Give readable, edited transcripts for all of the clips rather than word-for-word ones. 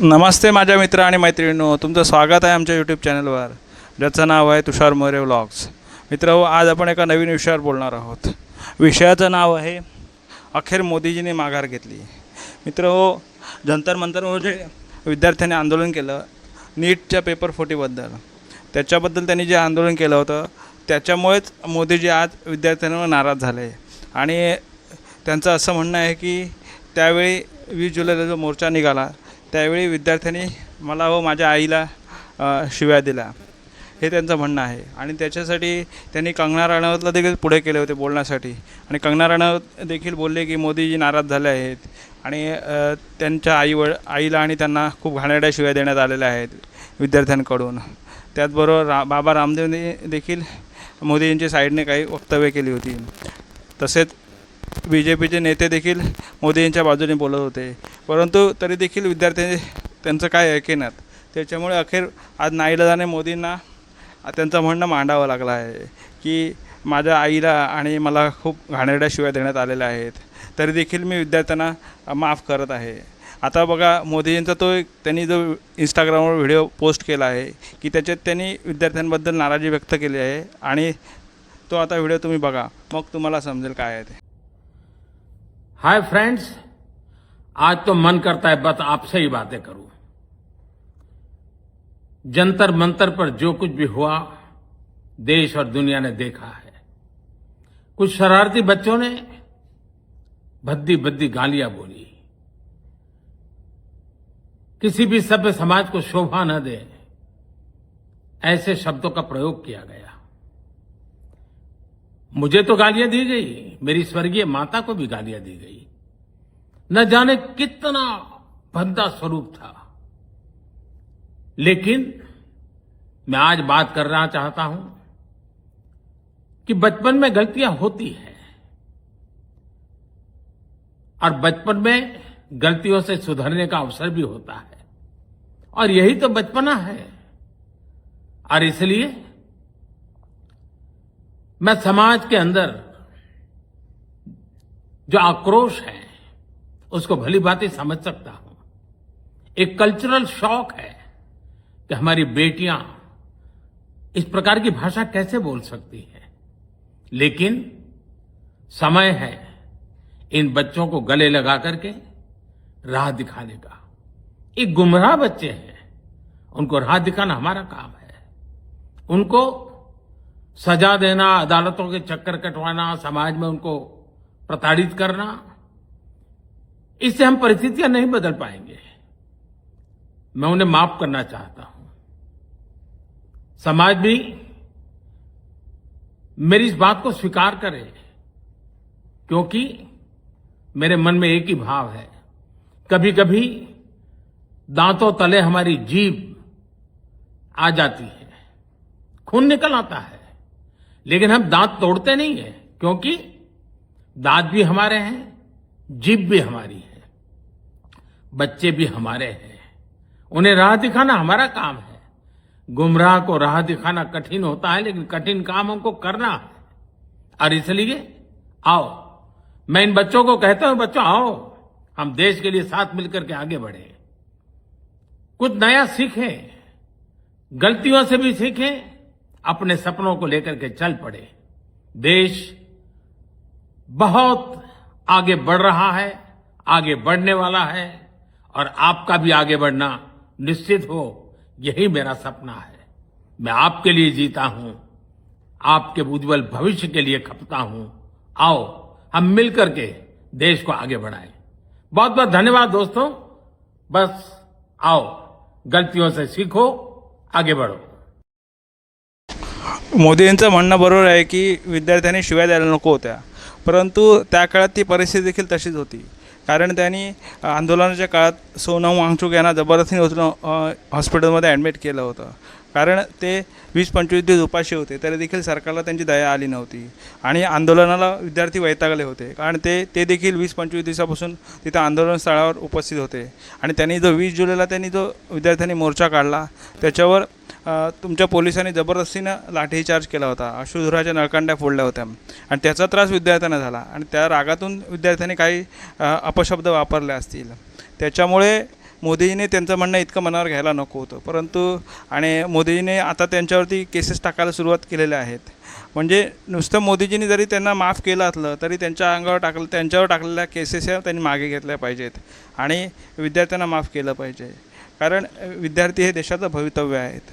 नमस्ते माझ्या मित्र आणि मैत्रिणींनो, तुमचं स्वागत आहे आमच्या यूट्यूब चॅनलवर, ज्याचं नाव आहे तुषार मोरे व्लॉग्स. मित्र, आज आपण एका नवीन विषयावर बोलणार आहोत. विषयाचं नाव आहे अखेर मोदीजींनी माघार घेतली. मित्र, जंतर मंतरवर जे विद्यार्थ्यांनी आंदोलन केलं नीटच्या पेपर फुटीबद्दल, त्याच्याबद्दल त्यांनी जे आंदोलन केलं होतं त्याच्यामुळेच मोदीजी आज विद्यार्थ्यांवर नाराज झाले. आणि त्यांचं असं म्हणणं आहे की त्यावेळी 20 जुलैला जो मोर्चा निघाला त्यावेळी विद्यार्थ्यांनी मला व माझ्या आईला शिव्या दिल्या, हे त्यांचं म्हणणं आहे. आणि त्याच्यासाठी त्यांनी कंगना राणावतला देखील पुढे केले होते बोलण्यासाठी. आणि कंगना राणावत देखील बोलले की मोदीजी नाराज झाले आहेत आणि त्यांच्या आईला आणि त्यांना खूप घाणेरड्या शिव्या देण्यात आलेल्या आहेत विद्यार्थ्यांकडून. त्याचबरोबर बाबा रामदेवने देखील मोदींच्या साईडने काही वक्तव्य केली होती. तसेच BJPचे नेते देखील मोदींच्या बाजूने बोलत होते, परंतु तरी देखील विद्यार्थ्यांनी त्यांचं काय ऐकेनात. त्याच्यामुळे अखेर आज नाईलाजाने मोदींना त्यांचं म्हणणं मांडावं लागलं आहे की माझ्या आईला आणि मला खूप घाणेरड्या शिव्या देण्यात आलेल्या आहेत, तरी देखील मी विद्यार्थ्यांना माफ करत आहे. आता बघा, मोदींचा त्यांनी जो इंस्टाग्रामवर व्हिडिओ पोस्ट केला आहे की त्याच्यात त्यांनी विद्यार्थ्यांबद्दल नाराजी व्यक्त केली आहे. आणि तो आता व्हिडिओ तुम्ही बघा, मग तुम्हाला समजेल काय आहे ते. हाय फ्रेंड्स, आज तो मन करता है बस आपसे ही बातें करूं. जंतर मंतर पर जो कुछ भी हुआ देश और दुनिया ने देखा है. कुछ शरारती बच्चों ने भद्दी भद्दी गालियां बोली. किसी भी सभ्य समाज को शोभा न दे ऐसे शब्दों का प्रयोग किया गया. मुझे तो गालियां दी गई, मेरी स्वर्गीय माता को भी गालियां दी गई. न जाने कितना भद्दा स्वरूप था. लेकिन मैं आज बात करना चाहता हूं कि बचपन में गलतियां होती हैं और बचपन में गलतियों से सुधरने का अवसर भी होता है, और यही तो बचपना है. और इसलिए मैं समाज के अंदर जो आक्रोश है उसको भली भांति समझ सकता हूं. एक कल्चरल शॉक है कि हमारी बेटियां इस प्रकार की भाषा कैसे बोल सकती हैं. लेकिन समय है इन बच्चों को गले लगा करके राह दिखाने का. एक गुमराह बच्चे हैं, उनको राह दिखाना हमारा काम है. उनको सजा देना, अदालतों के चक्कर कटवाना, समाज में उनको प्रताड़ित करना, इससे हम परिस्थितियां नहीं बदल पाएंगे. मैं उन्हें माफ करना चाहता हूं. समाज भी मेरी इस बात को स्वीकार करे, क्योंकि मेरे मन में एक ही भाव है. कभी कभी दांतों तले हमारी जीभ आ जाती है, खून निकल आता है, लेकिन हम दांत तोड़ते नहीं है, क्योंकि दांत भी हमारे हैं, जीभ भी हमारी है, बच्चे भी हमारे हैं. उन्हें राह दिखाना हमारा काम है. गुमराह को राह दिखाना कठिन होता है, लेकिन कठिन काम हमको करना है. और इसलिए आओ, मैं इन बच्चों को कहता हूं, बच्चों आओ, हम देश के लिए साथ मिलकर के आगे बढ़े, कुछ नया सीखें, गलतियों से भी सीखें, अपने सपनों को लेकर के चल पड़े. देश बहुत आगे बढ़ रहा है, आगे बढ़ने वाला है, और आपका भी आगे बढ़ना निश्चित हो, यही मेरा सपना है. मैं आपके लिए जीता हूं, आपके उज्जवल भविष्य के लिए खपता हूं. आओ, हम मिलकर के देश को आगे बढ़ाएं. बहुत बहुत धन्यवाद दोस्तों. बस आओ, गलतियों से सीखो, आगे बढ़ो. मोदींचं म्हणणं बरोबर आहे की विद्यार्थ्यांनी शिव्या द्यायला नको होत्या, परंतु त्या काळात ती परिस्थिती देखील तशीच होती. कारण त्यांनी आंदोलनाच्या काळात सोनम वांगचुक यांना जबरदस्तीने उचलून हॉस्पिटलमध्ये ॲडमिट केलं होतं. कारण ते 20-25 दिवस उपाशी होते, तरी देखील सरकारला त्यांची दया आली नव्हती. आणि आंदोलनाला विद्यार्थी वैतागले होते, कारण ते देखील 20-25 दिवसापासून तिथं आंदोलन स्थळावर उपस्थित होते. आणि त्यांनी जो 20 जुलैला त्यांनी जो विद्यार्थ्यांनी मोर्चा काढला त्याच्यावर तुमच्या पोलिसांनी जबरदस्तीनं लाठीचार्ज केला होता, अश्रुधुराच्या नळकांड्या फोडल्या होत्या. आणि त्याचा त्रास विद्यार्थ्यांना झाला. आणि त्या रागातून विद्यार्थ्यांनी काही अपशब्द वापरले असतील. त्याच्यामुळे मोदीजीने त्यांचं म्हणणं इतकं मनावर घ्यायला नको होतं, परंतु आणि मोदीजीने आता त्यांच्यावरती केसेस टाकायला सुरुवात केलेल्या आहेत. म्हणजे नुसतं मोदीजींनी जरी त्यांना माफ केलं असलं तरी त्यांच्यावर टाकलेल्या केसेस ह्या त्यांनी मागे घेतल्या पाहिजेत आणि विद्यार्थ्यांना माफ केलं पाहिजे. कारण विद्यार्थी हे देशाचं भवितव्य आहेत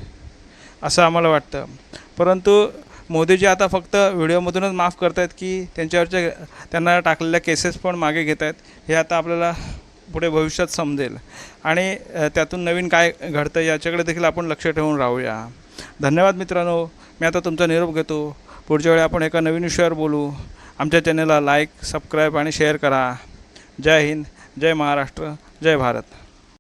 असं आम्हाला वाटतं. परंतु मोदीजी आता फक्त व्हिडिओमधूनच माफ करत आहेत की त्यांना टाकलेल्या केसेस पण मागे घेत आहेत हे आता आपल्याला पुढे भविष्यात समजेल आणि त्यातून नवीन काय घडतं याच्याकडे देखील आपण लक्ष ठेवून राहूया. धन्यवाद मित्रांनो. मी आता तुमचा निरोप घेतो. पुढच्या वेळी आपण एका नवीन विषयावर बोलू. आमच्या चॅनलला लाईक, सबस्क्राईब आणि शेअर करा. जय हिंद, जय महाराष्ट्र, जय भारत.